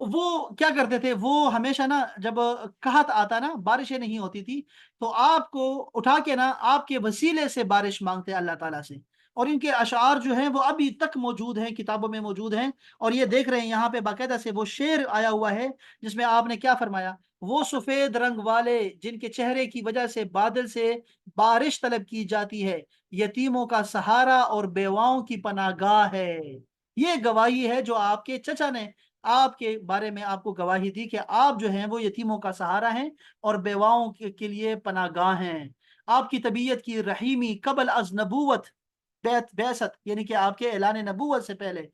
وہ کیا کرتے تھے، وہ ہمیشہ نا جب قحط آتا نا، بارشیں نہیں ہوتی تھی، تو آپ کو اٹھا کے نا آپ کے وسیلے سے بارش مانگتے اللہ تعالیٰ سے، اور ان کے اشعار جو ہیں وہ ابھی تک موجود ہیں، کتابوں میں موجود ہیں، اور یہ دیکھ رہے ہیں یہاں پہ باقاعدہ سے وہ شعر آیا ہوا ہے جس میں آپ نے کیا فرمایا، وہ سفید رنگ والے جن کے چہرے کی وجہ سے بادل سے بارش طلب کی جاتی ہے، یتیموں کا سہارا اور بیواؤں کی پناہ گاہ ہے۔ یہ گواہی ہے جو آپ کے چچا نے آپ کے بارے میں آپ کو گواہی دی کہ آپ جو ہیں وہ یتیموں کا سہارا ہیں اور بیواؤں کے لیے پناہ گاہ ہیں۔ آپ کی طبیعت کی رحیمی قبل از نبوت بعثت، یعنی کہ آپ کے اعلان نبوت سے پہلے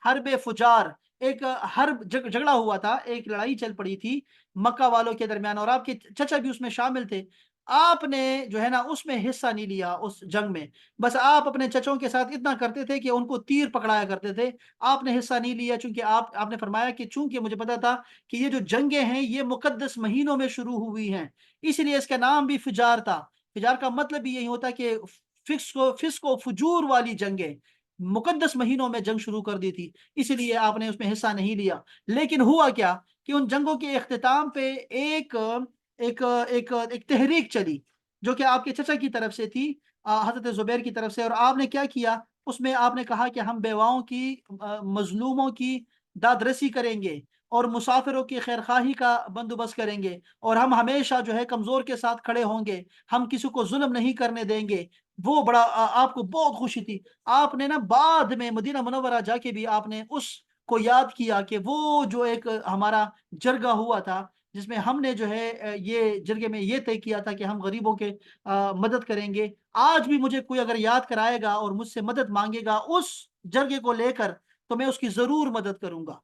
حرب فجار، ایک حرب جھگڑا ہوا تھا، ایک لڑائی چل پڑی تھی مکہ والوں کے درمیان، اور آپ کے چچا بھی اس میں شامل تھے۔ آپ نے جو ہے نا اس میں حصہ نہیں لیا اس جنگ میں، بس آپ اپنے چچوں کے ساتھ اتنا کرتے تھے کہ ان کو تیر پکڑایا کرتے تھے، آپ نے حصہ نہیں لیا، چونکہ آپ نے فرمایا کہ چونکہ مجھے پتا تھا کہ یہ جو جنگیں ہیں یہ مقدس مہینوں میں شروع ہوئی ہیں، اس لیے اس کا نام بھی فجار تھا۔ فجار کا مطلب بھی یہی ہوتا ہے کہ فسق و فجور والی جنگیں، مقدس مہینوں میں جنگ شروع کر دی تھی، اسی لیے آپ نے اس میں حصہ نہیں لیا۔ لیکن ہوا کیا کہ ان جنگوں کے اختتام پہ ایک تحریک چلی جو کہ آپ کے چچا کی طرف سے تھی، حضرت زبیر کی طرف سے، اور آپ نے کیا کیا، اس میں آپ نے کہا کہ ہم بیواؤں کی، مظلوموں کی داد رسی کریں گے اور مسافروں کی خیرخواہی کا بندوبست کریں گے، اور ہم ہمیشہ جو ہے کمزور کے ساتھ کھڑے ہوں گے، ہم کسی کو ظلم نہیں کرنے دیں گے۔ وہ بڑا آپ کو بہت خوشی تھی۔ آپ نے نا بعد میں مدینہ منورہ جا کے بھی آپ نے اس کو یاد کیا کہ وہ جو ایک ہمارا جرگہ ہوا تھا جس میں ہم نے جو ہے یہ جرگے میں یہ طے کیا تھا کہ ہم غریبوں کے مدد کریں گے، آج بھی مجھے کوئی اگر یاد کرائے گا اور مجھ سے مدد مانگے گا اس جرگے کو لے کر تو میں اس کی ضرور مدد کروں گا۔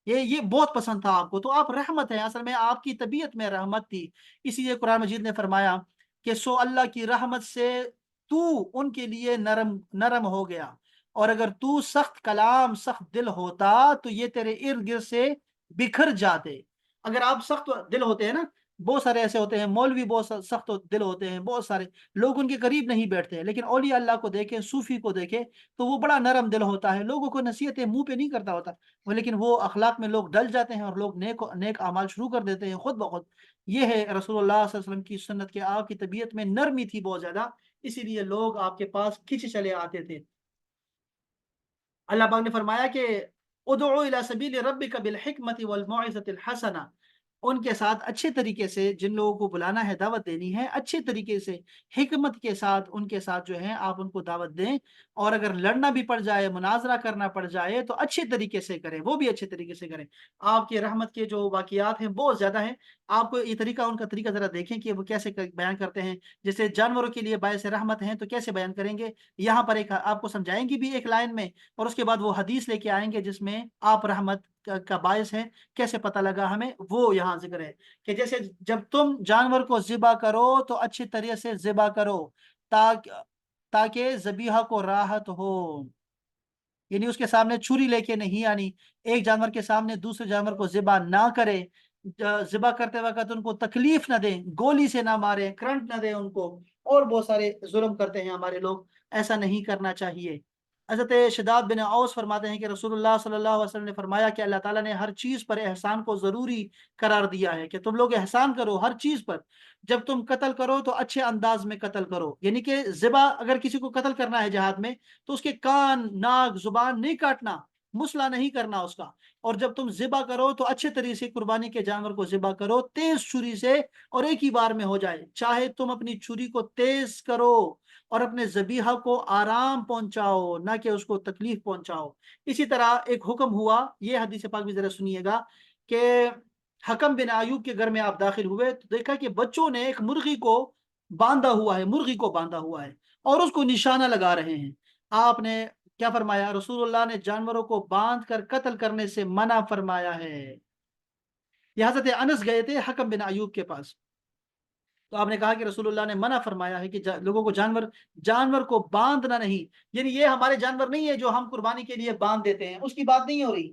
یہ بہت پسند تھا آپ کو، تو آپ رحمت ہیں، اصل میں آپ کی طبیعت میں رحمت تھی، اسی لیے قرآن مجید نے فرمایا کہ سو اللہ کی رحمت سے تو ان کے لیے نرم نرم ہو گیا، اور اگر تو سخت کلام سخت دل ہوتا تو یہ تیرے ارد گرد سے بکھر جاتے۔ اگر آپ سخت دل ہوتے ہیں نا، بہت سارے ایسے ہوتے ہیں مولوی، بہت سخت دل ہوتے ہیں، بہت سارے لوگ ان کے قریب نہیں بیٹھتے ہیں، لیکن اولیاء اللہ کو دیکھیں، صوفی کو دیکھیں تو وہ بڑا نرم دل ہوتا ہے، لوگوں کو نصیحتیں منہ پہ نہیں کرتا ہوتا وہ، لیکن وہ اخلاق میں لوگ ڈل جاتے ہیں اور لوگ نیک اعمال شروع کر دیتے ہیں خود بخود۔ یہ ہے رسول اللہ صلی اللہ علیہ وسلم کی سنت کہ آپ کی طبیعت میں نرمی تھی بہت زیادہ، اسی لیے لوگ آپ کے پاس کھنچ چلے آتے تھے۔ اللہ پاک نے فرمایا کہ ادعو الی سبیل ربک بالحکمت والموعظۃ الحسنہ، ان کے ساتھ اچھے طریقے سے جن لوگوں کو بلانا ہے، دعوت دینی ہے، اچھے طریقے سے حکمت کے ساتھ ان کے ساتھ جو ہے آپ ان کو دعوت دیں، اور اگر لڑنا بھی پڑ جائے، مناظرہ کرنا پڑ جائے تو اچھے طریقے سے کریں، وہ بھی اچھے طریقے سے کریں۔ آپ کی رحمت کے جو واقعات ہیں بہت زیادہ ہیں، آپ کو یہ طریقہ، ان کا طریقہ ذرا دیکھیں کہ وہ کیسے بیان کرتے ہیں، جیسے جانوروں کے لیے باعث رحمت ہیں تو کیسے بیان کریں گے، یہاں پر ایک آپ کو سمجھائیں گی بھی ایک لائن میں، اور اس کے بعد وہ حدیث لے کے آئیں گے جس میں آپ رحمت کا باعث ہے، کیسے پتہ لگا ہمیں، وہ یہاں ذکر ہے کہ جیسے جب تم جانور کو ذبح کرو تو اچھی طرح سے ذبح کرو تاکہ ذبیحہ کو راحت ہو، یعنی اس کے سامنے چھری لے کے نہیں آنی، ایک جانور کے سامنے دوسرے جانور کو ذبح نہ کرے، ذبح کرتے وقت ان کو تکلیف نہ دیں، گولی سے نہ مارے، کرنٹ نہ دیں ان کو، اور بہت سارے ظلم کرتے ہیں ہمارے لوگ، ایسا نہیں کرنا چاہیے۔ حضرت شداد بن اوس فرماتے ہیں کہ رسول اللہ صلی اللہ علیہ وسلم نے فرمایا کہ اللہ تعالیٰ نے ہر چیز پر احسان کو ضروری قرار دیا ہے، کہ تم لوگ احسان کرو ہر چیز پر، جب تم قتل کرو تو اچھے انداز میں قتل کرو، یعنی کہ ذبح اگر کسی کو قتل کرنا ہے جہاد میں تو اس کے کان، ناک، زبان نہیں کاٹنا، مسئلہ نہیں کرنا اس کا، اور جب تم ذبح کرو تو اچھے طریقے سے قربانی کے جانور کو ذبح کرو تیز چھری سے، اور ایک ہی بار میں ہو جائے، چاہے تم اپنی چھری کو تیز کرو اور اپنے ذبیحہ کو آرام پہنچاؤ، نہ کہ اس کو تکلیف پہنچاؤ۔ اسی طرح ایک حکم ہوا، یہ حدیث پاک بھی ذرا سنیے گا، کہ حکم بن ایوب کے گھر میں آپ داخل ہوئے تو دیکھا کہ بچوں نے ایک مرغی کو باندھا ہوا ہے، مرغی کو باندھا ہوا ہے اور اس کو نشانہ لگا رہے ہیں۔ آپ نے کیا فرمایا، رسول اللہ نے جانوروں کو باندھ کر قتل کرنے سے منع فرمایا ہے۔ یہ حضرت انس گئے تھے حکم بن ایوب کے پاس، تو آپ نے کہا کہ رسول اللہ نے منع فرمایا ہے کہ لوگوں کو جانور کو باندھنا نہیں، یعنی یہ ہمارے جانور نہیں ہے جو ہم قربانی کے لیے باندھ دیتے ہیں، اس کی بات نہیں ہو رہی،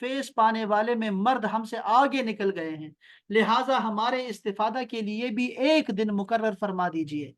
فیض پانے والے میں مرد ہم سے آگے نکل گئے ہیں، لہٰذا ہمارے استفادہ کے لیے بھی ایک دن مقرر فرما دیجئے۔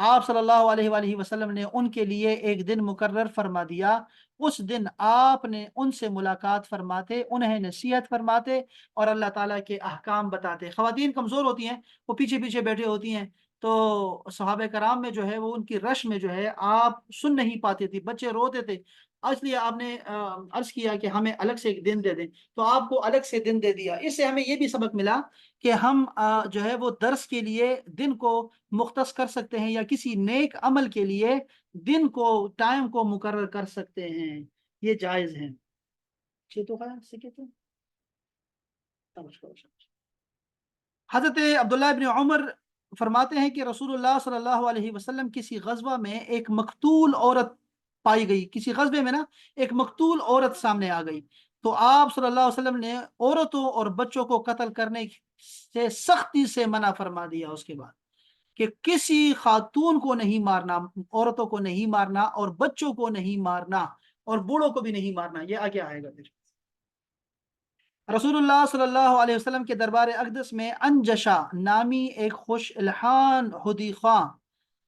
آپ صلی اللہ علیہ وآلہ وسلم نے ان کے لیے ایک دن مقرر فرما دیا۔ اس دن آپ نے ان سے ملاقات فرماتے، انہیں نصیحت فرماتے اور اللہ تعالیٰ کے احکام بتاتے۔ خواتین کمزور ہوتی ہیں، وہ پیچھے پیچھے بیٹھے ہوتی ہیں، تو صحابہ کرام میں جو ہے وہ ان کی رش میں جو ہے آپ سن نہیں پاتے تھے، بچے روتے تھے، اس لیے آپ نے عرض کیا کہ ہمیں الگ سے ایک دن دے دیں، تو آپ کو الگ سے دن دے دیا۔ اس سے ہمیں یہ بھی سبق ملا کہ ہم جو ہے وہ درس کے لیے دن کو مختص کر سکتے ہیں، یا کسی نیک عمل کے لیے دن کو، ٹائم کو مقرر کر سکتے ہیں، یہ جائز ہے۔ تو حضرت عبداللہ ابن عمر فرماتے ہیں کہ رسول اللہ صلی اللہ علیہ وسلم کسی غزوہ میں ایک مقتول عورت پائی گئی، کسی غزبے میں نا ایک مقتول عورت سامنے آ گئی، تو آپ صلی اللہ علیہ وسلم نے عورتوں اور بچوں کو قتل کرنے سے سختی سے منع فرما دیا، اس کے بعد کہ کسی خاتون کو نہیں مارنا، عورتوں کو نہیں مارنا اور بچوں کو نہیں مارنا اور بوڑھوں کو بھی نہیں مارنا۔ یہ آگے آئے گا پھر۔ رسول اللہ صلی اللہ علیہ وسلم کے دربار اقدس میں انجشا نامی ایک خوش الحان ہدی خواں،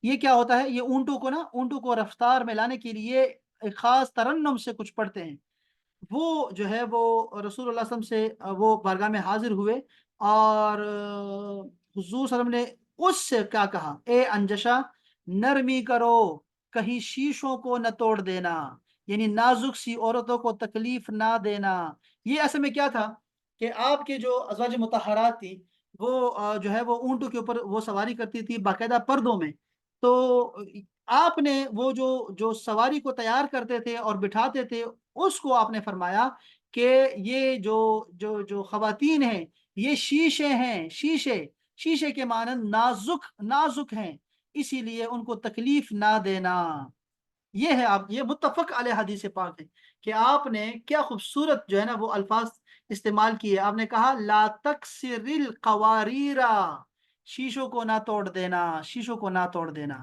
یہ کیا ہوتا ہے، یہ اونٹوں کو نا، اونٹوں کو رفتار میں لانے کے لیے ایک خاص ترنم سے کچھ پڑھتے ہیں، وہ جو ہے وہ رسول اللہ صلی اللہ علیہ وسلم سے وہ بارگاہ میں حاضر ہوئے، اور حضور صلی اللہ علیہ وسلم نے اس سے کیا کہا، اے انجشا نرمی کرو، کہیں شیشوں کو نہ توڑ دینا، یعنی نازک سی عورتوں کو تکلیف نہ دینا۔ یہ اصل میں کیا تھا کہ آپ کے جو ازواج مطہرات تھی، وہ جو ہے وہ اونٹوں کے اوپر وہ سواری کرتی تھی باقاعدہ پردوں میں، تو آپ نے وہ جو جو سواری کو تیار کرتے تھے اور بٹھاتے تھے، اس کو آپ نے فرمایا کہ یہ جو خواتین ہیں یہ شیشے ہیں، شیشے، شیشے کے مانند نازک نازک ہیں، اسی لیے ان کو تکلیف نہ دینا۔ یہ ہے، آپ یہ متفق علیہ حدیث پاک ہے کہ آپ نے کیا خوبصورت جو ہے نا وہ الفاظ استعمال کیے، آپ نے کہا لا تکسر القواریرا، شیشوں کو نہ توڑ دینا، شیشوں کو نہ توڑ دینا۔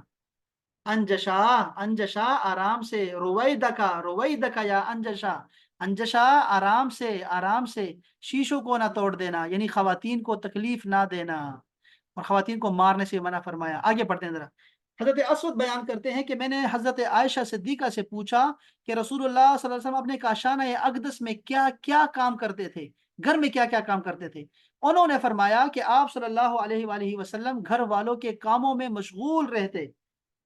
انجشا، انجشا آرام سے، رویدکا، رویدکا یا انجشا، انجشا آرام سے، آرام سے، شیشوں کو نہ توڑ دینا، یعنی خواتین کو تکلیف نہ دینا اور خواتین کو مارنے سے منع فرمایا۔ آگے پڑھتے ہیں ذرا۔ حضرت اسود بیان کرتے ہیں کہ میں نے حضرت عائشہ صدیقہ سے پوچھا کہ رسول اللہ صلی اللہ علیہ وسلم اپنے کاشانہ اقدس میں کیا کیا کام کرتے تھے، گھر میں کیا کیا کام کرتے تھے؟ انہوں نے فرمایا کہ آپ صلی اللہ علیہ وآلہ وسلم گھر والوں کے کاموں میں مشغول رہتے،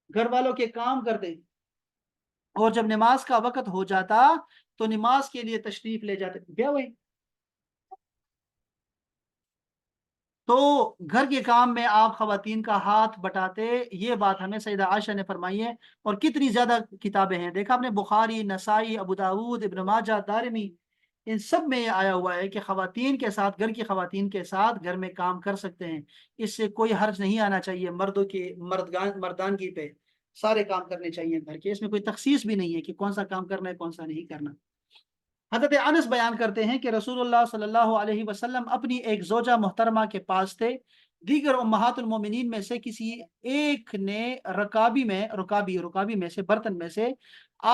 گھر والوں کے کام کرتے، اور جب نماز کا وقت ہو جاتا تو نماز کے لیے تشریف لے جاتے۔ کیا ہوئی؟ تو گھر کے کام میں آپ خواتین کا ہاتھ بٹاتے، یہ بات ہمیں سیدہ عائشہ نے فرمائی ہے، اور کتنی زیادہ کتابیں ہیں، دیکھا آپ نے، بخاری، نسائی، ابو داود، ابن ماجہ، دارمی، ان سب میں یہ آیا ہوا ہے کہ خواتین کے ساتھ، گھر کی خواتین کے ساتھ گھر میں کام کر سکتے ہیں، اس سے کوئی حرج نہیں آنا چاہیے مردوں کی مردانگی پہ، سارے کام کرنے چاہیے گھر کے، اس میں کوئی تخصیص بھی نہیں ہے کہ کون سا کام کرنا ہے کون سا نہیں کرنا۔ حضرت انس بیان کرتے ہیں کہ رسول اللہ صلی اللہ علیہ وسلم اپنی ایک زوجہ محترمہ کے پاس تھے، دیگر امہات المومنین میں سے کسی ایک نے رکابی میں سے، برتن میں سے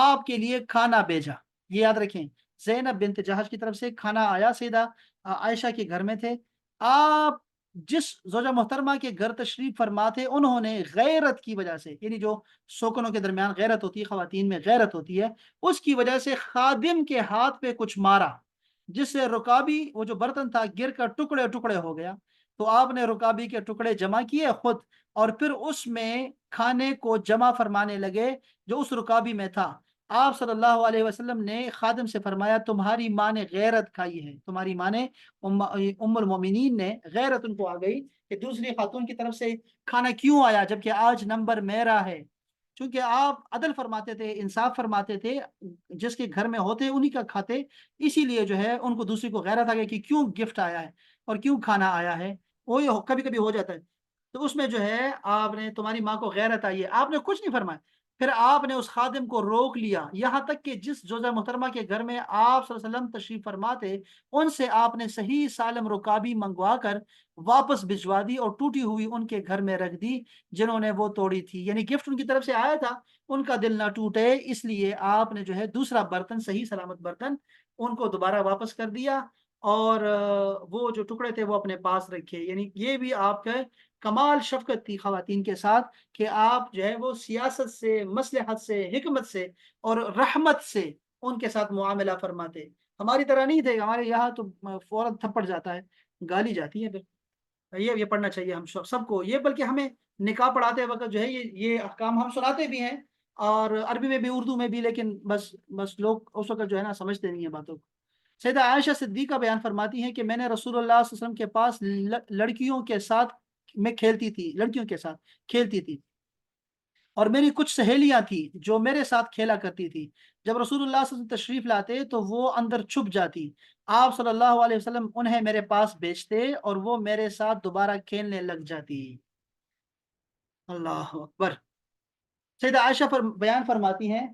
آپ کے لیے کھانا بھیجا۔ یہ یاد رکھیں، زینب بنت جہش کی طرف سے کھانا آیا، سیدہ عائشہ کے گھر میں تھے آپ، جس زوجہ محترمہ کے گھر تشریف فرما تھے، انہوں نے غیرت کی وجہ سے، یعنی جو سوکنوں کے درمیان غیرت ہوتی ہے، خواتین میں غیرت ہوتی ہے، اس کی وجہ سے خادم کے ہاتھ پہ کچھ مارا، جس سے رکابی، وہ جو برتن تھا، گر کر ٹکڑے ٹکڑے ہو گیا۔ تو آپ نے رکابی کے ٹکڑے جمع کیے خود، اور پھر اس میں کھانے کو جمع فرمانے لگے جو اس رکابی میں تھا۔ آپ صلی اللہ علیہ وسلم نے خادم سے فرمایا تمہاری ماں نے غیرت کھائی ہے، تمہاری ماں نے، ام المومنین نے غیرت ان کو آ گئی کہ دوسری خاتون کی طرف سے کھانا کیوں آیا جبکہ آج نمبر میرا ہے، چونکہ آپ عدل فرماتے تھے، انصاف فرماتے تھے، جس کے گھر میں ہوتے انہی کا کھاتے، اسی لیے جو ہے ان کو دوسری کو غیرت آ گئی کہ کیوں گفٹ آیا ہے اور کیوں کھانا آیا ہے، وہی کبھی کبھی ہو جاتا ہے، تو اس میں جو ہے آپ نے، تمہاری ماں کو غیرت آئی ہے، آپ نے کچھ نہیں فرمایا، پھر آپ نے اس خادم کو روک لیا، یہاں تک کہ جس جوزہ محترمہ کے گھر میں آپ صلی اللہ علیہ وسلم تشریف فرما تھے ان سے آپ نے صحیح سالم رکابی منگوا کر واپس بھجوا دی اور ٹوٹی ہوئی ان کے گھر میں رکھ دی جنہوں نے وہ توڑی تھی، یعنی گفٹ ان کی طرف سے آیا تھا، ان کا دل نہ ٹوٹے اس لیے آپ نے جو ہے دوسرا برتن، صحیح سلامت برتن ان کو دوبارہ واپس کر دیا، اور وہ جو ٹکڑے تھے وہ اپنے پاس رکھے، یعنی یہ بھی آپ کا کمال شفقت تھی خواتین کے ساتھ کہ آپ جو ہے وہ سیاست سے، مصلحت سے، حکمت سے اور رحمت سے ان کے ساتھ معاملہ فرماتے۔ ہماری طرح نہیں تھے، ہمارے یہاں تو فوراً تھپڑ جاتا ہے، گالی جاتی ہے، پھر یہ پڑھنا چاہیے ہم سب کو یہ، بلکہ ہمیں نکاح پڑھاتے وقت جو ہے یہ احکام ہم سناتے بھی ہیں، اور عربی میں بھی اردو میں بھی، لیکن بس لوگ اس وقت جو ہے نا سمجھتے نہیں ہیں باتوں کو۔ سیدہ عائشہ صدیقہ بیان فرماتی ہیں کہ میں نے رسول اللہ صلی اللہ علیہ وسلم کے پاس لڑکیوں کے ساتھ میں کھیلتی تھی، لڑکیوں کے ساتھ کھیلتی تھی، اور میری کچھ سہیلیاں تھیں جو میرے ساتھ کھیلا کرتی تھی، جب رسول اللہ صلی اللہ علیہ وسلم تشریف لاتے تو وہ اندر چھپ جاتی، آپ صلی اللہ علیہ وسلم انہیں میرے پاس بھیجتے اور وہ میرے ساتھ دوبارہ کھیلنے لگ جاتی۔ اللہ اکبر۔ سیدہ عائشہ بیان فرماتی ہیں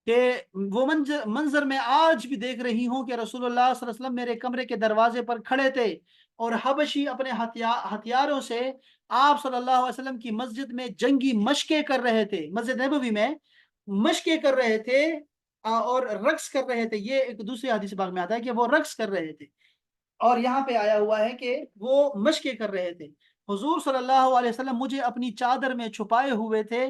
کہ وہ منظر میں آج بھی دیکھ رہی ہوں کہ رسول اللہ صلی اللہ علیہ وسلم میرے کمرے کے دروازے پر کھڑے تھے اور حبشی اپنے ہتھیاروں سے آپ صلی اللہ علیہ وسلم کی مسجد میں جنگی مشقیں کر رہے تھے، مسجد نبوی میں مشقیں کر رہے تھے اور رقص کر رہے تھے، یہ ایک دوسری حدیث پاک میں آتا ہے کہ وہ رقص کر رہے تھے، اور یہاں پہ آیا ہوا ہے کہ وہ مشقیں کر رہے تھے، حضور صلی اللہ علیہ وسلم مجھے اپنی چادر میں چھپائے ہوئے تھے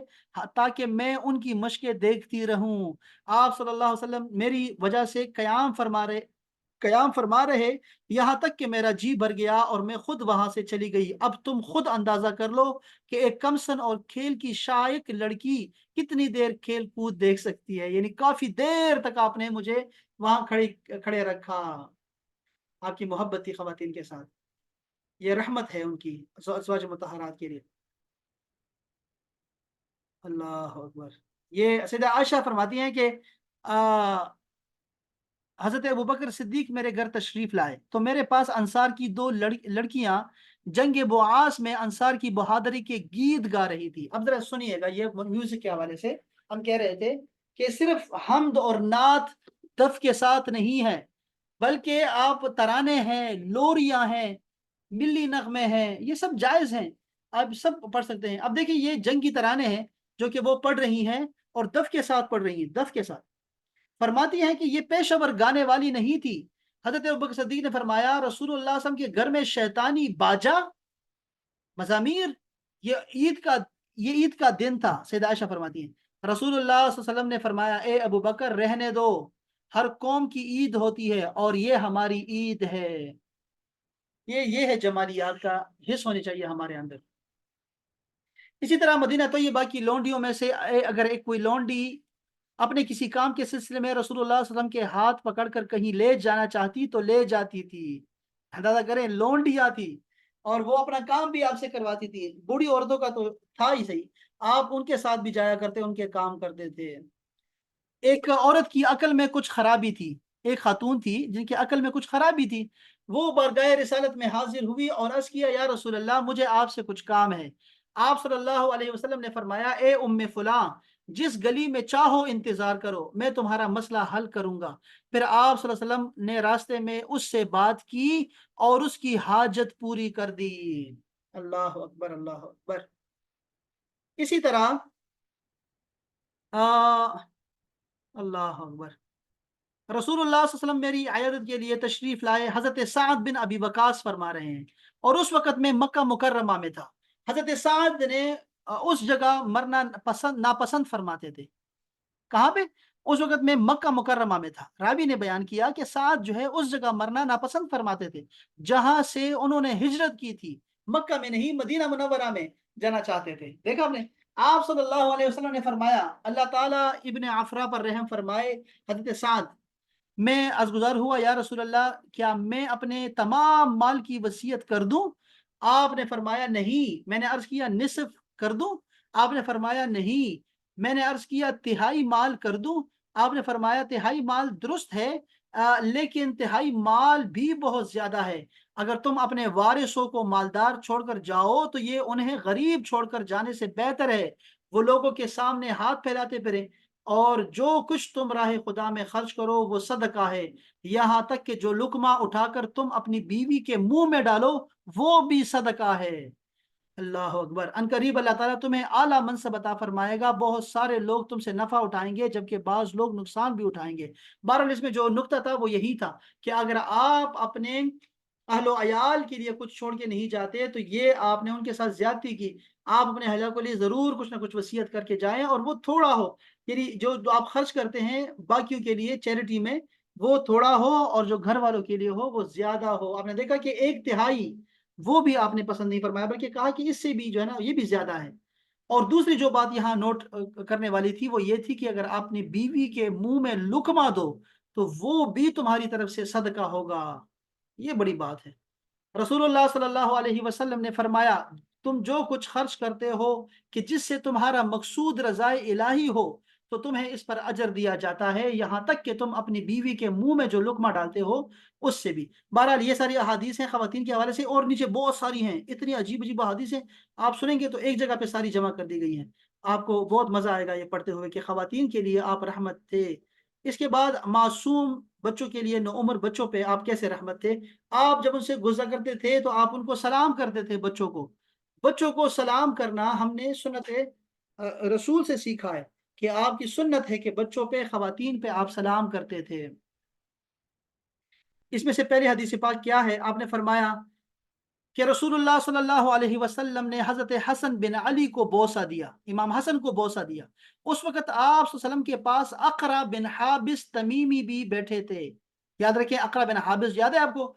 تاکہ میں ان کی مشقیں دیکھتی رہوں، آپ صلی اللہ علیہ وسلم میری وجہ سے قیام فرما رہے یہاں تک کہ میرا جی بھر گیا اور میں خود وہاں سے چلی گئی۔ اب تم خود اندازہ کر لو کہ ایک کمسن اور کھیل کی شائق لڑکی کتنی دیر کھیل کود دیکھ سکتی ہے، یعنی کافی دیر تک آپ نے مجھے وہاں کھڑے رکھا، آپ کی محبت تھی خواتین کے ساتھ، یہ رحمت ہے ان کی ازواج مطہرات کے لیے۔ اللہ اکبر۔ یہ سیدہ عائشہ فرماتی ہیں کہ حضرت ابوبکر صدیق میرے گھر تشریف لائے تو میرے پاس انصار کی دو لڑکیاں جنگ بعاث میں انصار کی بہادری کے گیت گا رہی تھی۔ اب ذرا سنیے گا، یہ میوزک کے حوالے سے ہم کہہ رہے تھے کہ صرف حمد اور نعت دف کے ساتھ نہیں ہے، بلکہ آپ ترانے ہیں، لوریاں ہیں، ملی نغمے ہیں، یہ سب جائز ہیں، آپ سب پڑھ سکتے ہیں۔ اب دیکھیں یہ جنگی ترانے ہیں جو کہ وہ پڑھ رہی ہیں اور دف کے ساتھ پڑھ رہی ہیں، دف کے ساتھ، فرماتی ہیں کہ یہ پیشہ ور گانے والی نہیں تھی۔ حضرت ابوبکر صدیق نے فرمایا رسول اللہ صلی اللہ علیہ وسلم کے گھر میں شیطانی باجا، مزامیر، یہ عید کا دن تھا۔ سیدہ عائشہ فرماتی ہیں رسول اللہ صلی اللہ علیہ وسلم نے فرمایا اے ابو بکر رہنے دو، ہر قوم کی عید ہوتی ہے اور یہ ہماری عید ہے۔ یہ ہے جمالیات کا حص ہونی چاہیے ہمارے اندر۔ اسی طرح مدینہ طیبہ کی لونڈیوں میں سے اگر ایک کوئی لونڈی اپنے کسی کام کے سلسلے میں رسول اللہ صلی اللہ علیہ وسلم کے ہاتھ پکڑ کر کہیں لے جانا چاہتی تو لے جاتی تھی، اندازہ کریں لونڈیا تھی اور وہ اپنا کام بھی آپ سے کرواتی تھی، بوڑھی عورتوں کا تو تھا ہی صحیح، آپ ان کے ساتھ بھی جایا کرتے، ان کے کام کرتے تھے۔ ایک عورت کی عقل میں کچھ خرابی تھی، ایک خاتون تھی جن کی عقل میں کچھ خرابی تھی، وہ بارگاہ رسالت میں حاضر ہوئی اور عرض کیا یا رسول اللہ مجھے آپ سے کچھ کام ہے۔ آپ صلی اللہ علیہ وسلم نے فرمایا اے ام فلاں جس گلی میں چاہو انتظار کرو، میں تمہارا مسئلہ حل کروں گا۔ پھر آپ صلی اللہ علیہ وسلم نے راستے میں اس سے بات کی اور اس کی حاجت پوری کر دی۔ اللہ اکبر، اللہ اکبر۔ اسی طرح اللہ اکبر، رسول اللہ صلی اللہ علیہ وسلم میری عیادت کے لیے تشریف لائے، حضرت سعد بن ابی وقاص فرما رہے ہیں، اور اس وقت میں مکہ مکرمہ میں تھا۔ حضرت سعد نے اس جگہ مرنا ناپسند فرماتے تھے، کہاں پہ؟ اس وقت میں مکہ مکرمہ میں تھا۔ راوی نے بیان کیا کہ سعد جو ہے اس جگہ مرنا ناپسند فرماتے تھے جہاں سے انہوں نے ہجرت کی تھی، مکہ میں نہیں مدینہ منورہ میں جانا چاہتے تھے۔ دیکھا آپ نے، آپ صلی اللہ علیہ وسلم نے فرمایا اللہ تعالیٰ ابن عفرا پر رحم فرمائے، حضرت سعد میں عرضگزار ہوا یا رسول اللہ کیا میں اپنے تمام مال کی وصیت کر دوں؟ آپ نے فرمایا نہیں۔ میں نے عرض کیا نصف کر دوں؟ آپ نے فرمایا نہیں۔ میں نے عرض کیا تہائی مال کر دوں؟ آپ نے فرمایا تہائی مال درست ہے لیکن تہائی مال بھی بہت زیادہ ہے، اگر تم اپنے وارثوں کو مالدار چھوڑ کر جاؤ تو یہ انہیں غریب چھوڑ کر جانے سے بہتر ہے۔ وہ لوگوں کے سامنے ہاتھ پھیلاتے پھریں، اور جو کچھ تم راہ خدا میں خرچ کرو وہ صدقہ ہے، یہاں تک کہ جو لقمہ اٹھا کر تم اپنی بیوی کے منہ میں ڈالو وہ بھی صدقہ ہے۔ اللہ اکبر۔ ان قریب اللہ تعالیٰ تمہیں اعلیٰ منصب عطا فرمائے گا، بہت سارے لوگ تم سے نفع اٹھائیں گے جبکہ بعض لوگ نقصان بھی اٹھائیں گے۔ بہرحال اس میں جو نقطہ تھا وہ یہی تھا کہ اگر آپ اپنے اہل و عیال کے لیے کچھ چھوڑ کے نہیں جاتے تو یہ آپ نے ان کے ساتھ زیادتی کی۔ آپ اپنے اہل کے لیے ضرور کچھ نہ کچھ وصیت کر کے جائیں، اور وہ تھوڑا ہو، یعنی جو آپ خرچ کرتے ہیں باقیوں کے لیے چیریٹی میں وہ تھوڑا ہو، اور جو گھر والوں کے لیے ہو وہ زیادہ ہو۔ آپ نے دیکھا کہ 1/3 وہ بھی آپ نے پسند نہیں فرمایا، بلکہ کہا کہ اس سے بھی جو ہے نا یہ بھی زیادہ ہے۔ اور دوسری جو بات یہاں نوٹ کرنے والی تھی وہ یہ تھی کہ اگر آپ نے بیوی کے منہ میں لقمہ دو تو وہ بھی تمہاری طرف سے صدقہ ہوگا۔ یہ بڑی بات ہے۔ رسول اللہ صلی اللہ علیہ وسلم نے فرمایا، تم جو کچھ خرچ کرتے ہو کہ جس سے تمہارا مقصود رضائے الہی ہو تو تمہیں اس پر اجر دیا جاتا ہے، یہاں تک کہ تم اپنی بیوی کے منہ میں جو لقمہ ڈالتے ہو اس سے بھی۔ بہرحال یہ ساری احادیث ہیں خواتین کے حوالے سے، اور نیچے بہت ساری ہیں، اتنی عجیب عجیب احادیث ہیں، آپ سنیں گے تو ایک جگہ پہ ساری جمع کر دی گئی ہیں۔ آپ کو بہت مزہ آئے گا یہ پڑھتے ہوئے کہ خواتین کے لیے آپ رحمت تھے۔ اس کے بعد معصوم بچوں کے لیے، نوعمر بچوں پہ آپ کیسے رحمت تھے۔ آپ جب ان سے گزر کرتے تھے تو آپ ان کو سلام کرتے تھے۔ بچوں کو سلام کرنا ہم نے سنت رسول سے سیکھا ہے کہ آپ کی سنت ہے کہ بچوں پہ، خواتین پہ آپ سلام کرتے تھے۔ اس میں سے پہلی حدیث پاک کیا ہے؟ آپ نے فرمایا کہ رسول اللہ صلی اللہ علیہ وسلم نے حضرت حسن بن علی کو بوسہ دیا، امام حسن کو بوسہ دیا۔ اس وقت آپ صلی اللہ علیہ وسلم کے پاس اقرا بن حابس تمیمی بھی بیٹھے تھے۔ یاد رکھیں، اقرا بن حابس یاد ہے آپ کو؟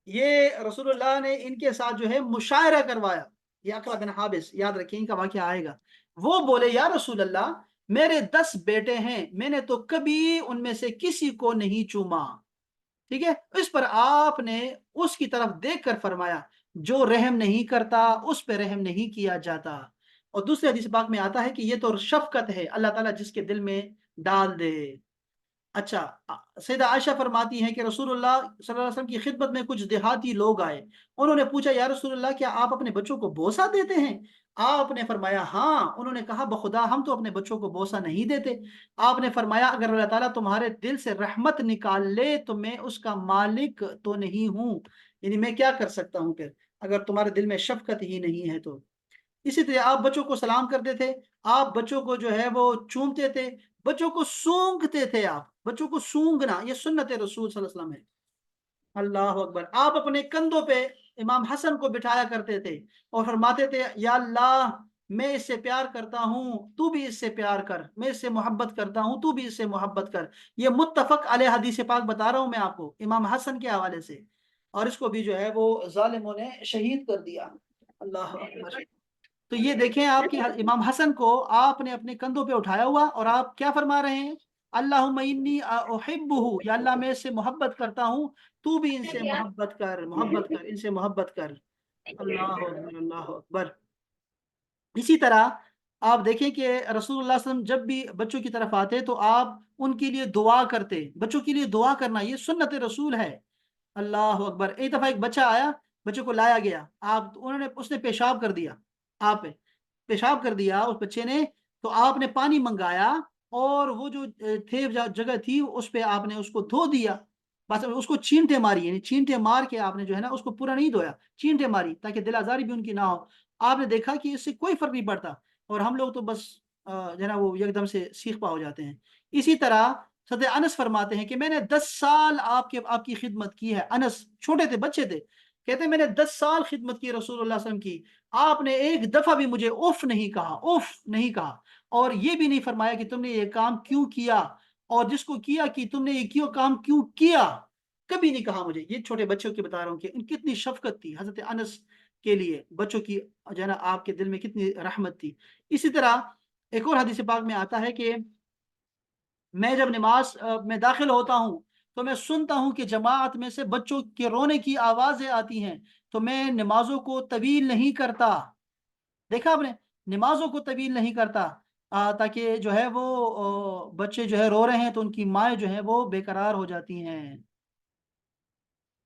یہ رسول اللہ نے ان کے ساتھ جو ہے مشاعرہ کروایا۔ یہ اقرا بن حابس، یاد رکھیں ان کا واقعہ آئے گا۔ وہ بولے، یا رسول اللہ، میرے 10 بیٹے ہیں، میں نے تو کبھی ان میں سے کسی کو نہیں چوما۔ ٹھیک ہے، اس پر آپ نے اس کی طرف دیکھ کر فرمایا، جو رحم نہیں کرتا اس پہ رحم نہیں کیا جاتا۔ اور دوسرے حدیث پاک میں آتا ہے کہ یہ تو شفقت ہے اللہ تعالیٰ جس کے دل میں ڈال دے۔ اچھا، سیدہ عائشہ فرماتی ہیں کہ رسول اللہ صلی اللہ علیہ وسلم کی خدمت میں کچھ دیہاتی لوگ آئے، انہوں نے پوچھا، یا رسول اللہ کیا آپ اپنے بچوں کو بوسہ دیتے ہیں؟ آپ نے فرمایا ہاں۔ انہوں نے کہا، بخدا ہم تو اپنے بچوں کو بوسہ نہیں دیتے۔ آپ نے فرمایا، اگر اللہ تعالیٰ تمہارے دل سے رحمت نکال لے تو میں اس کا مالک تو نہیں ہوں، یعنی میں کیا کر سکتا ہوں پھر اگر تمہارے دل میں شفقت ہی نہیں ہے تو۔ اسی طرح آپ بچوں کو سلام کرتے تھے، آپ بچوں کو جو ہے وہ چومتے تھے، بچوں کو سونگتے تھے۔ آپ بچوں کو سونگنا یہ سنت رسول صلی اللہ علیہ وسلم ہے۔ اللہ اکبر۔ آپ اپنے کندھوں پہ امام حسن کو بٹھایا کرتے تھے اور فرماتے تھے، یا اللہ میں اس سے پیار کرتا ہوں تو بھی اس سے پیار کر، میں اس سے محبت کرتا ہوں تو بھی اس سے محبت کر۔ یہ متفق علیہ حدیث پاک بتا رہا ہوں میں آپ کو امام حسن کے حوالے سے، اور اس کو بھی جو ہے وہ ظالموں نے شہید کر دیا۔ اللہ اکبر۔ تو یہ دیکھیں، آپ کی امام حسن کو آپ نے اپنے کندھوں پہ اٹھایا ہوا، اور آپ کیا فرما رہے ہیں؟ اللہم انی احبہ، یا اللہ میں اس سے محبت کرتا ہوں تو بھی ان سے محبت کر، محبت کر، ان سے محبت کر۔ اللہ اکبر، اللہ اکبر۔ اسی طرح آپ دیکھیں کہ رسول اللہ صلی اللہ علیہ وسلم جب بھی بچوں کی طرف آتے تو آپ ان کے لیے دعا کرتے۔ بچوں کے لیے دعا کرنا یہ سنت رسول ہے۔ اللہ اکبر۔ ایک دفعہ ایک بچہ آیا، بچے کو لایا گیا، اس نے پیشاب کر دیا، آپ پیشاب کر دیا اس بچے نے، تو آپ نے پانی منگایا، اور وہ جو تھے جگہ تھی اس پہ آپ نے اس کو دھو دیا، بس اس کو چینٹے ماری، یعنی چینٹے مار کے آپ نے جو ہے نا اس کو پورا نہیں دھویا، چینٹے ماری تاکہ دل آزاری بھی ان کی نہ ہو۔ آپ نے دیکھا کہ اس سے کوئی فرق نہیں پڑتا، اور ہم لوگ تو بس جو ہے نا وہ ایک دم سے سیخ پا ہو جاتے ہیں۔ اسی طرح حضرت انس فرماتے ہیں کہ میں نے 10 سال آپ کی خدمت کی ہے۔ انس چھوٹے تھے، بچے تھے، کہتے ہیں میں نے 10 سال خدمت کی رسول اللہ صلی اللہ علیہ وسلم کی، آپ نے ایک دفعہ بھی مجھے اف نہیں کہا، اف نہیں کہا، اور یہ بھی نہیں فرمایا کہ تم نے یہ کام کیوں کیا، اور جس کو کیا کہ تم نے یہ کام کیوں کیا، کبھی نہیں کہا مجھے۔ یہ چھوٹے بچوں کی بتا رہا ہوں کہ ان کی کتنی شفقت تھی حضرت انس کے لیے، بچوں کی جو ہے نا آپ کے دل میں کتنی رحمت تھی۔ اسی طرح ایک اور حدیث پاک میں آتا ہے کہ میں جب نماز میں داخل ہوتا ہوں تو میں سنتا ہوں کہ جماعت میں سے بچوں کے رونے کی آوازیں آتی ہیں، تو میں نمازوں کو طویل نہیں کرتا۔ دیکھا آپ نے، نمازوں کو طویل نہیں کرتا، تاکہ جو ہے وہ بچے جو ہے رو رہے ہیں تو ان کی مائیں جو ہیں وہ بے قرار ہو جاتی ہیں۔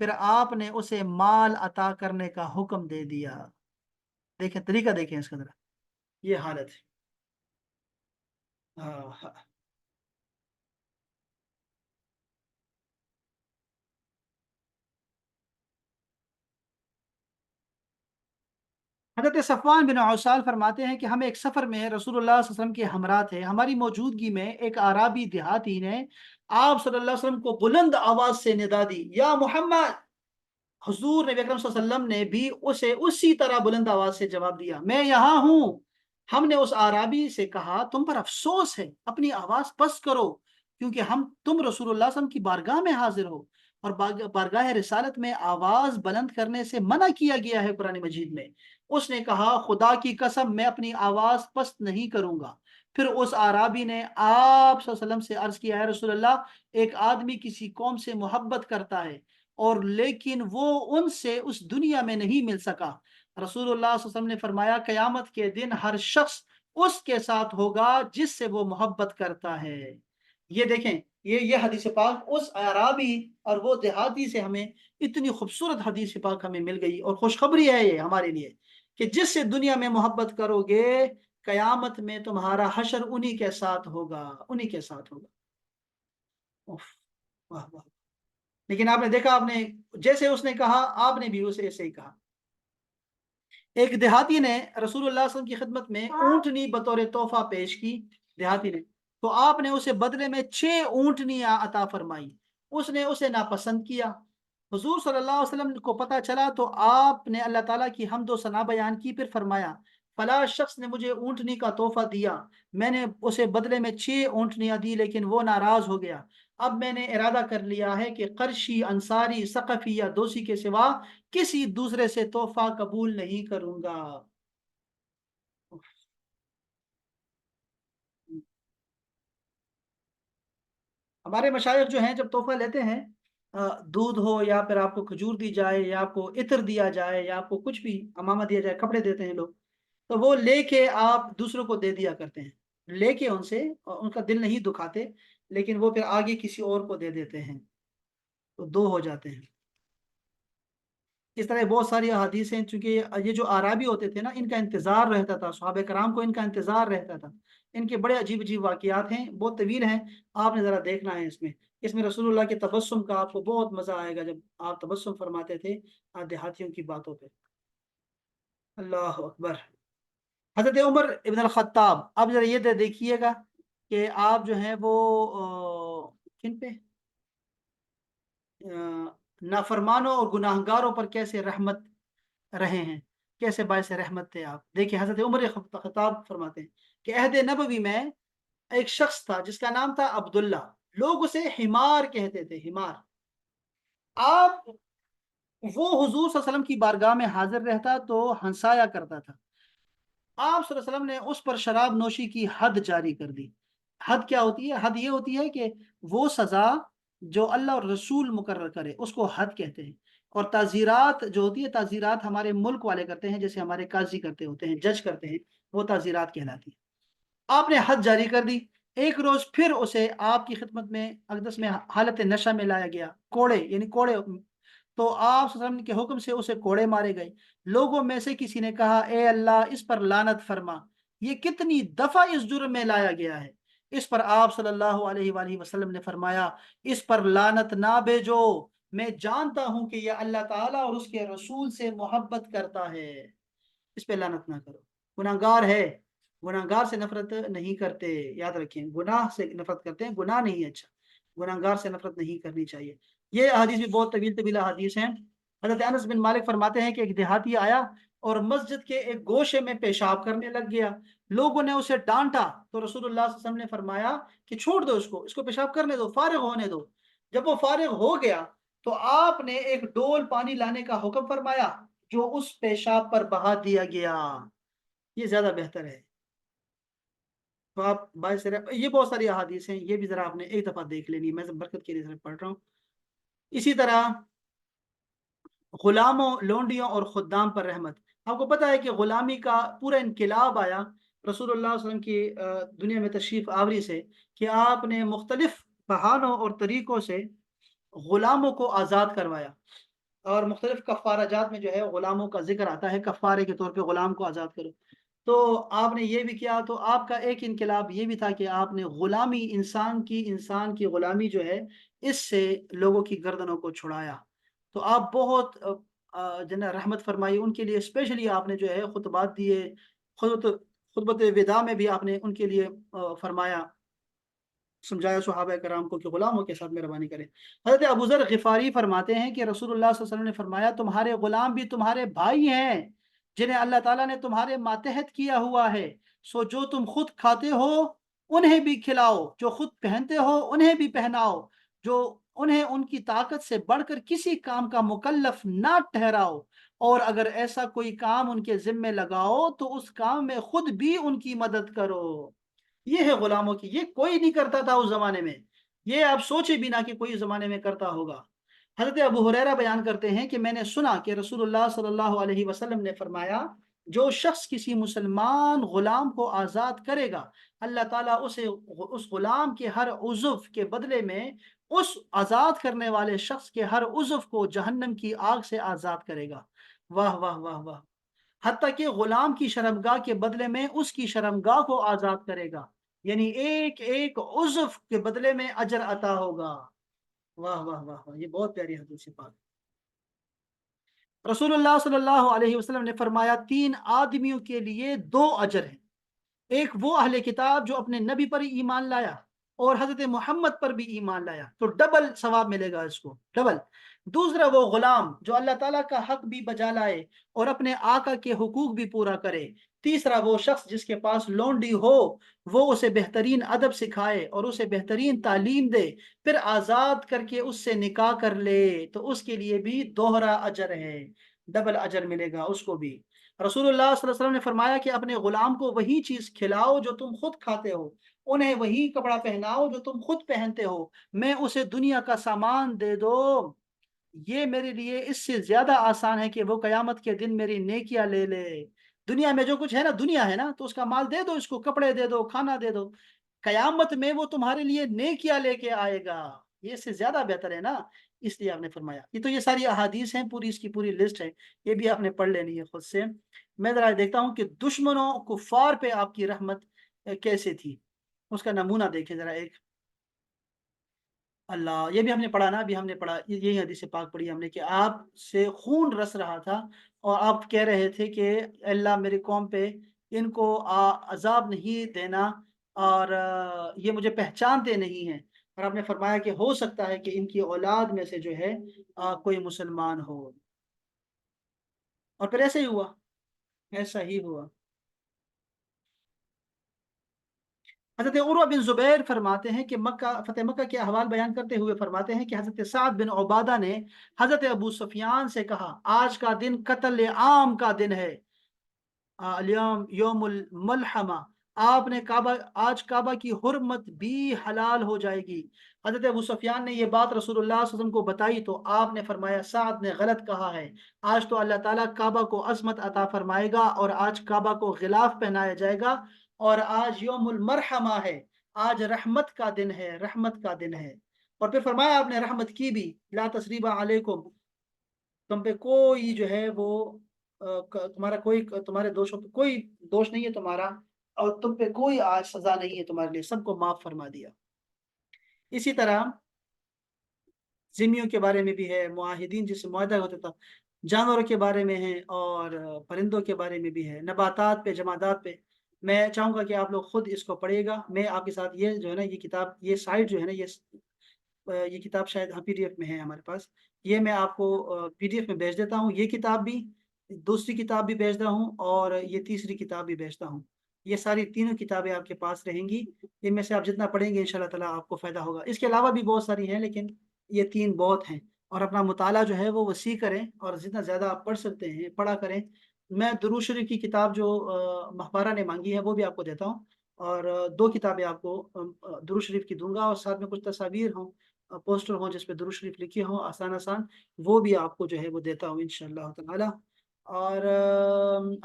پھر آپ نے اسے مال عطا کرنے کا حکم دے دیا۔ دیکھیں طریقہ، دیکھیں اس کا ذرا، یہ حالت ہے۔ ہاں ہاں۔ حضرت صفوان بن عسال فرماتے ہیں کہ ہم ایک سفر میں رسول اللہ صلی اللہ علیہ وسلم کے ہمراہ تھے، ہماری موجودگی میں ایک اعرابی دیہاتی نے آپ صلی اللہ علیہ وسلم کو بلند آواز سے ندا دی، یا محمد۔ حضور نبی اکرم صلی اللہ علیہ وسلم نے بھی اسے اسی طرح بلند آواز سے جواب دیا، میں یہاں ہوں۔ ہم نے اس اعرابی سے کہا، تم پر افسوس ہے، اپنی آواز پست کرو، کیونکہ تم رسول اللہ صلی اللہ علیہ وسلم کی بارگاہ میں حاضر ہو، اور بارگاہ رسالت میں آواز بلند کرنے سے منع کیا گیا ہے قرآن مجید میں۔ اس نے کہا، خدا کی قسم میں اپنی آواز پست نہیں کروں گا۔ پھر اس اعرابی نے آپ صلی اللہ علیہ وسلم سے عرض کیا، ہے رسول اللہ، ایک آدمی کسی قوم سے محبت کرتا ہے، اور لیکن وہ ان سے اس دنیا میں نہیں مل سکا۔ رسول اللہ صلی اللہ علیہ وسلم نے فرمایا، قیامت کے دن ہر شخص اس کے ساتھ ہوگا جس سے وہ محبت کرتا ہے۔ یہ دیکھیں، یہ حدیث پاک اس اعرابی اور وہ دیہاتی سے ہمیں اتنی خوبصورت حدیث پاک ہمیں مل گئی، اور خوشخبری ہے یہ ہمارے لیے کہ جس سے دنیا میں محبت کرو گے، قیامت میں تمہارا حشر انہی کے ساتھ ہوگا، انہی کے ساتھ ہوگا۔ اوف، واہ واہ۔ لیکن آپ نے دیکھا، آپ نے جیسے اس نے کہا، آپ نے بھی اسے ایسے ہی کہا۔ ایک دیہاتی نے رسول اللہ صلی اللہ علیہ وسلم کی خدمت میں اونٹنی بطور تحفہ پیش کی، دیہاتی نے، تو آپ نے اسے بدلے میں 6 اونٹنیاں عطا فرمائی۔ اس نے اسے ناپسند کیا۔ حضور صلی اللہ علیہ وسلم کو پتہ چلا تو آپ نے اللہ تعالیٰ کی حمد و ثنا بیان کی، پھر فرمایا، فلاں شخص نے مجھے اونٹنی کا تحفہ دیا، میں نے اسے بدلے میں 6 اونٹنیاں دی، لیکن وہ ناراض ہو گیا۔ اب میں نے ارادہ کر لیا ہے کہ قرشی، انصاری، ثقفی یا دوسی کے سوا کسی دوسرے سے تحفہ قبول نہیں کروں گا۔ ہمارے مشائخ جو ہیں جب تحفہ لیتے ہیں، دودھ ہو یا پھر آپ کو کھجور دی جائے یا آپ کو عطر دیا جائے یا آپ کو کچھ بھی امامہ دیا جائے، کپڑے دیتے ہیں لوگ، تو وہ لے کے آپ دوسروں کو دے دیا کرتے ہیں، لے کے ان سے، اور ان کا دل نہیں دکھاتے، لیکن وہ پھر آگے کسی اور کو دے دیتے ہیں، تو 2 ہو جاتے ہیں۔ اس طرح بہت ساری احادیث ہیں، چونکہ یہ جو عرابی ہوتے تھے نا، ان کا انتظار رہتا تھا، صحابہ کرام کو ان کا انتظار رہتا تھا۔ ان کے بڑے عجیب عجیب واقعات ہیں، بہت طویل ہیں، آپ نے ذرا دیکھنا ہے اس میں رسول اللہ کے تبسم کا آپ کو بہت مزہ آئے گا، جب آپ تبسم فرماتے تھے دیہاتیوں کی باتوں پہ۔ اللہ اکبر۔ حضرت عمر ابن الخطاب، اب ذرا یہ دیکھیے گا کہ آپ جو ہیں وہ کن پہ، نافرمانوں اور گناہگاروں پر کیسے رحمت رہے ہیں، کیسے باعث رحمت تھے آپ۔ دیکھیں حضرت عمر خطاب فرماتے ہیں کہ عہد نبوی میں ایک شخص تھا جس کا نام تھا عبداللہ، لوگ اسے حمار کہتے تھے، حمار۔ آپ وہ حضور صلی اللہ علیہ وسلم کی بارگاہ میں حاضر رہتا تو ہنسایا کرتا تھا۔ آپ صلی اللہ علیہ وسلم نے اس پر شراب نوشی کی حد جاری کر دی۔ حد کیا ہوتی ہے؟ حد یہ ہوتی ہے کہ وہ سزا جو اللہ اور رسول مقرر کرے اس کو حد کہتے ہیں، اور تعزیرات جو ہوتی ہے، تعزیرات ہمارے ملک والے کرتے ہیں، جیسے ہمارے قاضی کرتے ہوتے ہیں، جج کرتے ہیں، وہ تعزیرات کہلاتی ہے۔ آپ نے حد جاری کر دی۔ ایک روز پھر اسے آپ کی خدمت میں اقدس میں حالت نشہ میں لایا گیا، کوڑے یعنی کوڑے، تو آپ صلی اللہ علیہ وسلم کے حکم سے اسے کوڑے مارے گئے۔ لوگوں میں سے کسی نے کہا، اے اللہ اس پر لعنت فرما، یہ کتنی دفعہ اس جرم میں لایا گیا ہے؟ اس پر آپ صلی اللہ علیہ وآلہ وسلم نے فرمایا، اس پر لعنت نہ بھیجو، میں جانتا ہوں کہ یہ اللہ تعالیٰ اور اس کے رسول سے محبت کرتا ہے، اس پہ لعنت نہ کرو، گناہگار ہے، گناہگار سے نفرت نہیں کرتے، یاد رکھیں، گناہ سے نفرت کرتے ہیں، گناہ نہیں ہے اچھا، گناہگار سے نفرت نہیں کرنی چاہیے۔ یہ حدیث بھی بہت طویل طویل حدیث ہیں۔ حضرت انس بن مالک فرماتے ہیں کہ ایک دیہاتی آیا اور مسجد کے ایک گوشے میں پیشاب کرنے لگ گیا، لوگوں نے اسے ڈانٹا تو رسول اللہ صلی اللہ علیہ وسلم نے فرمایا کہ چھوڑ دو اس کو پیشاب کرنے دو، فارغ ہونے دو۔ جب وہ فارغ ہو گیا تو آپ نے ایک ڈول پانی لانے کا حکم فرمایا جو اس پیشاب پر بہا دیا گیا، یہ زیادہ بہتر ہے۔ تو آپ یہ بہت ساری احادیث ہیں، یہ بھی ذرا آپ نے ایک دفعہ دیکھ لینی ہے، میں برکت کے لیے ذرا پڑھ رہا ہوں۔ اسی طرح غلاموں، لونڈیوں اور خدام پر رحمت۔ آپ کو پتہ ہے کہ غلامی کا پورا انقلاب آیا رسول اللہ صلی اللہ علیہ وسلم کی دنیا میں تشریف آوری سے، کہ آپ نے مختلف بہانوں اور طریقوں سے غلاموں کو آزاد کروایا۔ اور مختلف کفارہ جات میں جو ہے غلاموں کا ذکر آتا ہے، کفارے کے طور پہ غلام کو آزاد کرو۔ تو آپ نے یہ بھی کیا، تو آپ کا ایک انقلاب یہ بھی تھا کہ آپ نے غلامی، انسان کی غلامی جو ہے اس سے لوگوں کی گردنوں کو چھڑایا۔ تو آپ بہت جنہیں رحمت فرمائی ان کے لیے اسپیشلی آپ نے جو ہے خطبات دیے، خطبت وداع میں بھی آپ نے ان کے لیے فرمایا، سمجھایا صحابہ کرام کو کہ غلاموں کے ساتھ مہربانی کریں۔ حضرت ابو ذر غفاری فرماتے ہیں کہ رسول اللہ صلی اللہ علیہ وسلم نے فرمایا تمہارے غلام بھی تمہارے بھائی ہیں جنہیں اللہ تعالیٰ نے تمہارے ماتحت کیا ہوا ہے، سو جو تم خود کھاتے ہو انہیں بھی کھلاؤ، جو خود پہنتے ہو انہیں بھی پہناؤ، جو انہیں ان کی طاقت سے بڑھ کر کسی کام کا مکلف نہ ٹھہراؤ، اور اگر ایسا کوئی کام ان کے ذمے لگاؤ تو اس کام میں خود بھی ان کی مدد کرو۔ یہ ہے غلاموں کی، یہ کوئی نہیں کرتا تھا اس زمانے میں، یہ آپ سوچے بھی نہ کہ کوئی زمانے میں کرتا ہوگا۔ حضرت ابو ہریرہ بیان کرتے ہیں کہ میں نے سنا کہ رسول اللہ صلی اللہ علیہ وسلم نے فرمایا جو شخص کسی مسلمان غلام کو آزاد کرے گا، اللہ تعالیٰ اسے اس غلام کے ہر عضو کے بدلے میں اس آزاد کرنے والے شخص کے ہر عضو کو جہنم کی آگ سے آزاد کرے گا۔ واہ واہ واہ واہ! حتیٰ کہ غلام کی شرمگاہ کے بدلے میں اس کی شرمگاہ کو آزاد کرے گا، یعنی ایک ایک عضو کے بدلے میں اجر عطا ہوگا۔ واہ واہ واہ واہ! یہ بہت پیاری حدیث پاک۔ رسول اللہ صلی اللہ علیہ وسلم نے فرمایا تین آدمیوں کے لیے دو اجر ہیں، ایک وہ اہل کتاب جو اپنے نبی پر ایمان لایا اور حضرت محمد پر بھی ایمان لایا، تو ڈبل ثواب ملے گا اس کو، ڈبل۔ دوسرا وہ غلام جو اللہ تعالیٰ کا حق بھی بجا لائے اور اپنے آقا کے حقوق بھی پورا کرے۔ تیسرا وہ شخص جس کے پاس لونڈی ہو، وہ اسے بہترین ادب سکھائے اور اسے بہترین تعلیم دے، پھر آزاد کر کے اس سے نکاح کر لے، تو اس کے لیے بھی دوہرا اجر ہے، ڈبل اجر ملے گا اس کو بھی۔ رسول اللہ صلی اللہ علیہ وسلم نے فرمایا کہ اپنے غلام کو وہی چیز کھلاؤ جو تم خود کھاتے ہو، انہیں وہی کپڑا پہناؤ جو تم خود پہنتے ہو، میں اسے دنیا کا سامان دے دو، یہ میرے لیے اس سے زیادہ آسان ہے کہ وہ قیامت کے دن میری نیکیاں لے لے۔ دنیا میں جو کچھ ہے نا، دنیا ہے نا، تو اس کا مال دے دو، اس کو کپڑے دے دو، کھانا دے دو، قیامت میں وہ تمہارے لیے نیکیاں لے کے آئے گا، یہ اس سے زیادہ بہتر ہے نا۔ اس لیے آپ نے فرمایا، یہ تو یہ ساری احادیث ہیں، پوری اس کی پوری لسٹ ہے، یہ بھی آپ نے پڑھ لینی ہے خود سے۔ میں ذرا دیکھتا ہوں کہ دشمنوں کفار پہ آپ کی رحمت کیسے تھی، اس کا نمونہ دیکھیں ذرا ایک۔ اللہ، یہ بھی ہم نے پڑھا نا، ابھی ہم نے پڑھا، یہی حدیث پاک پڑھی ہم نے کہ آپ سے خون رس رہا تھا اور آپ کہہ رہے تھے کہ اللہ میری قوم پہ ان کو عذاب نہیں دینا، اور یہ مجھے پہچانتے نہیں ہیں، اور آپ نے فرمایا کہ ہو سکتا ہے کہ ان کی اولاد میں سے جو ہے کوئی مسلمان ہو، اور پھر ایسا ہی ہوا، ایسا ہی ہوا۔ حضرت عروہ بن زبیر فرماتے ہیں کہ فتح مکہ کے احوال بیان کرتے ہوئے فرماتے ہیں کہ حضرت سعد بن عبادہ نے حضرت ابو سفیان سے کہا آج کا دن قتل عام کا دن ہے، اليوم یوم الملحمہ، آپ نے آج کعبہ کی حرمت بھی حلال ہو جائے گی۔ حضرت ابو سفیان نے یہ بات رسول اللہ صلی اللہ علیہ وسلم کو بتائی تو آپ نے فرمایا سعد نے غلط کہا ہے، آج تو اللہ تعالیٰ کعبہ کو عظمت عطا فرمائے گا اور آج کعبہ کو غلاف پہنایا جائے گا، اور آج یوم المرحمہ ہے، آج رحمت کا دن ہے، رحمت کا دن ہے۔ اور پھر فرمایا آپ نے رحمت کی بھی، لا تثریب علیکم، تم پہ کوئی جو ہے وہ تمہارا کوئی، تمہارے دوشوں پہ کوئی دوش نہیں ہے تمہارا، اور تم پہ کوئی آج سزا نہیں ہے تمہارے لیے، سب کو معاف فرما دیا۔ اسی طرح ذمیوں کے بارے میں بھی ہے، معاہدین جس سے معاہدہ ہوتا تھا، جانوروں کے بارے میں ہے، اور پرندوں کے بارے میں بھی ہے، نباتات پہ، جمادات پہ۔ میں چاہوں گا کہ آپ لوگ خود اس کو پڑھیے گا، میں آپ کے ساتھ یہ جو ہے نا، یہ کتاب، یہ سائٹ جو ہے نا، یہ کتاب شاید ہاں پی ڈی ایف میں ہے ہمارے پاس، یہ میں آپ کو پی ڈی ایف میں بھیج دیتا ہوں، یہ کتاب بھی، دوسری کتاب بھی بھیجتا ہوں، اور یہ تیسری کتاب بھی بھیجتا ہوں، یہ ساری تینوں کتابیں آپ کے پاس رہیں گی، ان میں سے آپ جتنا پڑھیں گے انشاءاللہ تعالیٰ آپ کو فائدہ ہوگا۔ اس کے علاوہ بھی بہت ساری ہیں لیکن یہ تین بہت ہیں، اور اپنا مطالعہ جو ہے وہ وسیع کریں، اور جتنا زیادہ آپ پڑھ سکتے ہیں پڑھا کریں۔ میں درود شریف کی کتاب جو مخبارہ نے مانگی ہے وہ بھی آپ کو دیتا ہوں، اور دو کتابیں آپ کو درود شریف کی دوں گا، اور ساتھ میں کچھ تصاویر ہوں، پوسٹر ہوں جس پہ درود شریف لکھی ہوں آسان آسان، وہ بھی آپ کو جو ہے وہ دیتا ہوں انشاءاللہ تعالی۔ اور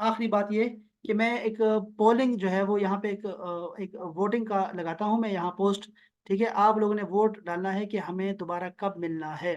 آخری بات یہ کہ میں ایک پولنگ جو ہے وہ یہاں پہ ایک ووٹنگ کا لگاتا ہوں میں یہاں پوسٹ، ٹھیک ہے، آپ لوگوں نے ووٹ ڈالنا ہے کہ ہمیں دوبارہ کب ملنا ہے،